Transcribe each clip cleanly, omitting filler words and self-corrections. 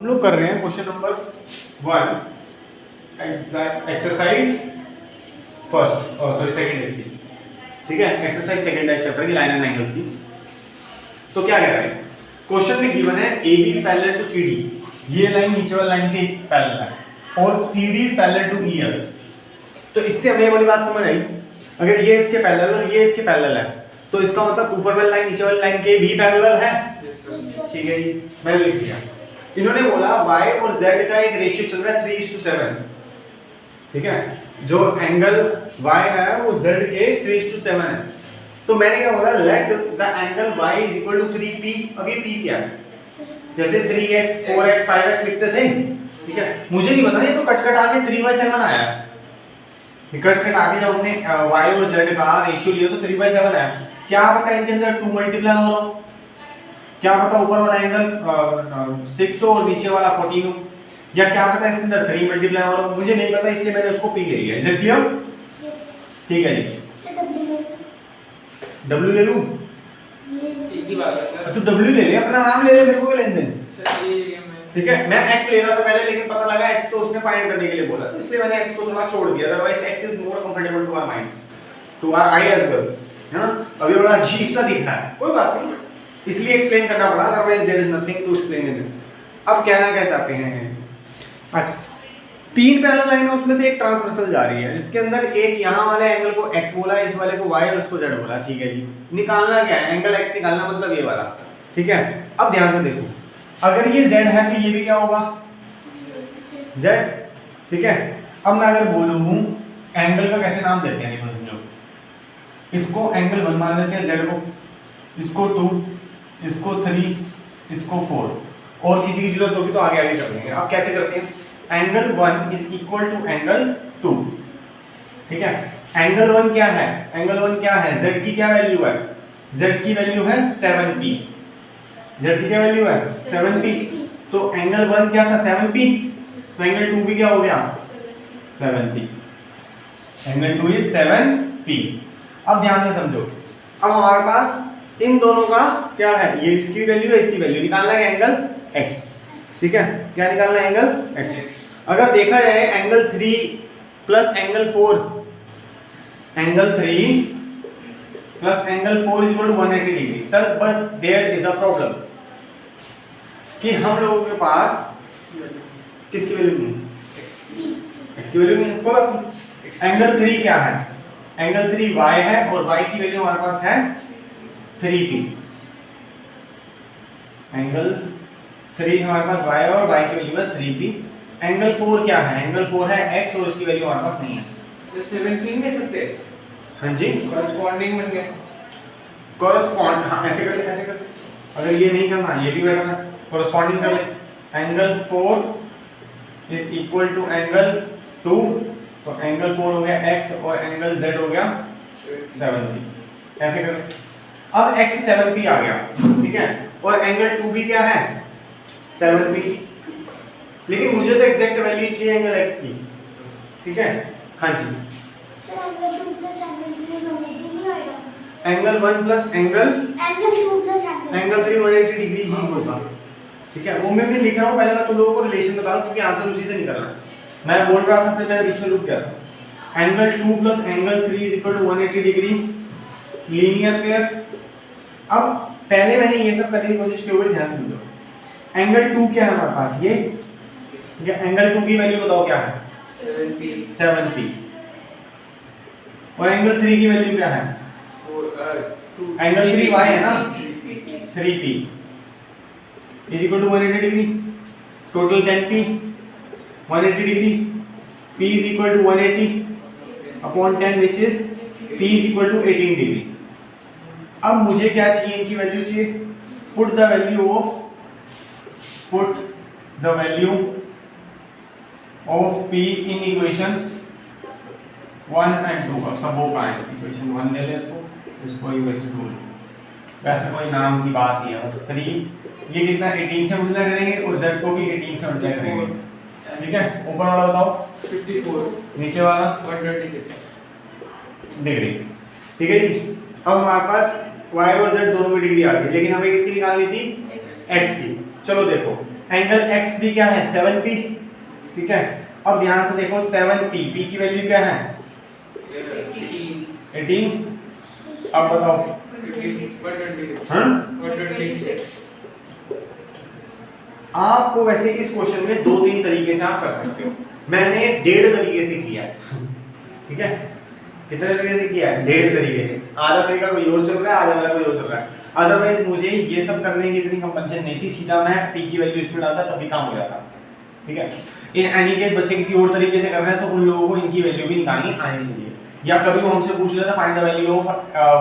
लोग कर रहे हैं question number 1 exercise first sorry second इसकी, ठीक है, एक्सरसाइज सेकंड है चैप्टर की लाइन एंड एंगल्स की। तो क्या कह रहे हैं, क्वेश्चन में गिवन है AB is parallel to CD, ये लाइन नीचे वाली लाइन के पैरेलल है, और CD is parallel to EF। तो इससे हमें वाली बात समझ आई, अगर ये इसके पैरेलल और ये इसके पैरेलल है तो इसका मतलब ऊपर वाली लाइन नीचे वाली लाइन के भी पैरेलल है। ठीक है जी, मैंने लिख दिया। इन्होंने बोला y और z का एक रेशियो चल रहा है 3:7, ठीक है, जो एंगल y है वो z के 3:7 है। तो मैंने क्या बोला, let the angle y is equal to 3p। अब ये p क्या है, जैसे 3x 4x 5x लिखते थे, ठीक है, मुझे नहीं पता, नहीं तो कट कट आके 3/7 आया, कट कट आके जब हमने y और z का रेशियो लिया तो 3/7 आया। क्या पता इनके अंदर 2 मल्टीप्लाई हो रहा हो, क्या पता ऊपर वाला एंगल 6 हो और नीचे वाला 14 हो, या क्या पता इसके अंदर 3 मल्टीप्लाई हो रहा हो, मुझे नहीं पता, इसलिए मैंने उसको p ले लिया। Is it clear? ठीक है जी, w ले लूं, एक ही बात है सर। तो w ले ले, अपना नाम ले ले, मेरे को लेन देन। सर ठीक है, मैं x ले रहा था पहले, लेकिन पता लगा x तो उसने फाइंड करने के लिए बोला, तो इसलिए मैंने x को थोड़ा छोड़ दिया, otherwise x is more comfortable to our mind, to our eye as well, है ना। अभी बड़ा अजीब सा दिख रहा है, कोई बात नहीं, इसलिए एक्सप्लेन करना पड़ा, otherwise there is nothing to explain in it. अब कहना क्या चाहते हैं, अच्छा 3 पैरेलल लाइन है, उसमें से एक ट्रांसवर्सल जा रही है, जिसके अंदर एक यहाँ वाले एंगल को x बोला है, इस वाले को y और उसको z बोला, ठीक है जी। निकालना क्या है, एंगल x निकालना, मतलब ये वाला, ठीक है। अब ध्यान से देखो, अगर ये z है तो ये भी क्या होगा, z, ठीक है। अब मैं अगर बोलूं एंगल का कैसे नाम देते हैं, देखो समझो, इसको एंगल 1 मान लेते हैं, z को, इसको 2, इसको 3, इसको 4, और किसी की जरूरत होगी तो आगे आगे कर लेंगे। अब कैसे करते हैं, angle 1 is equal to angle 2, ठीक है। एंगल 1 क्या है, एंगल 1 क्या है, z की क्या वैल्यू है, z की वैल्यू है 7p, z की क्या वैल्यू है 7p, तो एंगल 1 क्या था 7p, तो एंगल 2 भी क्या हो गया 7p, एंगल 2 इज 7p। अब ध्यान से समझो, अब हमारे पास इन दोनों का क्या है, ये इसकी वैल्यू है, इसकी वैल्यू निकालना है एंगल x, ठीक है, क्या निकालना है एंगल x। अगर देखा जाए angle 3 plus angle 4, angle 3 plus angle 4 is equal to 180 degree. Sir but there is a problem कि हम लोगों के पास किसकी वैल्यू नहीं, x की वैल्यू नहीं, कोई बात नहीं। एंगल 3 क्या है, एंगल 3 y है, और y की वैल्यू हमारे पास है 3p, एंगल 3 हमारे पास y है और y की वैल्यू है 3p। एंगल 4 क्या है, एंगल 4 है x, और इसकी वैल्यू हमारे पास नहीं है, तो 17 ले सकते हैं, हाँ जी, कॉरेस्पॉन्डिंग बन गया, कॉरेस्पॉन्ड, हाँ ऐसे कर, ऐसे कर, अगर ये नहीं करना ये भी बेटर है, कॉरेस्पॉन्डिंग कर ले। Angle 4 is equal to angle 2, तो एंगल 4 हो गया x और एंगल z हो गया 7p, ऐसे कर। अब x 7p आ गया, ठीक है, और एंगल 2 भी क्या है 7p, लेकिन मुझे तो एग्जैक्ट वैल्यू चाहिए एंगल x की, ठीक है, हाँ जी। सर एंगल 2 प्लस एंगल 3 180 नहीं आएगा, angle 1 plus angle 2 plus angle 3 180 degree ही होगा, ठीक है। वो मैं लिख रहा हूँ, पहले मैं तुम लोगों को रिलेशन बता रहा हूँ, क्योंकि आंसर उसी से निकलना है। मैं बोल रहा था, फिर मैं बीच में रुक गया। Angle 2 plus angle 3 is equal to 180 degree, linear pair. अब पहले मैंने ये सब करने की कोशिश की, ऊपर ध्यान से समझो। एंगल 2 क्या है हमारे पास, ये, ठीक है, एंगल 2 की वैल्यू बताओ क्या है 7p, और एंगल 3 की वैल्यू क्या है, एंगल 3 y है ना, 3p is equal to 180 degree, total 10p, 180 degree, p is equal to 180 upon 10 which is p is equal to 18 degree. अब मुझे क्या चाहिए, इनकी वैल्यू चाहिए, put the value of p in equation 1 and 2। अब सब वो कहाँ है, इक्वेशन 1 ले ले इसको इक्वेशन 2 ले, वैसे कोई नाम की बात नहीं है, बस 3 ये कितना 18 से मल्टीप्लाई करेंगे और z को भी 18 से मल्टीप्लाई करेंगे, ठीक है। ऊपर वाला बताओ 54, नीचे वाला 126 डिग्री, ठीक है जी। अब हमारे पास y और z दोनों की डिग्री आ गई, लेकिन हमें किसकी निकालनी थी, x की। चलो देखो एंगल एक्स भी क्या है 7p, ठीक है। अब ध्यान से देखो 7p, p की वैल्यू क्या है 18। अब बताओ हाँ, आपको वैसे इस क्वेश्चन में 2-3 तरीके से आप कर सकते हो। मैंने 1.5 तरीके से किया है, ठीक है। कितने तरीके से किया है 1.5 तरीके से। आधा तरीका कोई और चल रहा है, आधा वाला कोई और चल रहा है। अदरवाइज मुझे ये सब करने की इतनी कंपल्सन नहीं थी, सीधा मैं p की वैल्यू इसमें डालता तभी काम हो जाता, ठीक है। इन एनी केस बच्चे किसी और तरीके से कर रहे हैं तो उन लोगों को इनकी वैल्यू भी निकालनी आनी चाहिए, या कभी वो हमसे पूछ लेता find the value of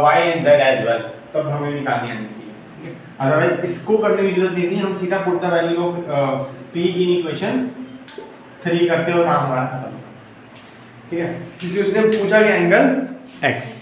y and z as well, तब हमें निकालनी आनी चाहिए, ठीक है। अदरवाइज इसको करने की जरूरत नहीं थी, हम सीधा put the value of p in equation 3 करते हो, काम हमारा खत्म, ठीक है। क्योंकि उसने पूछा कि एंगल x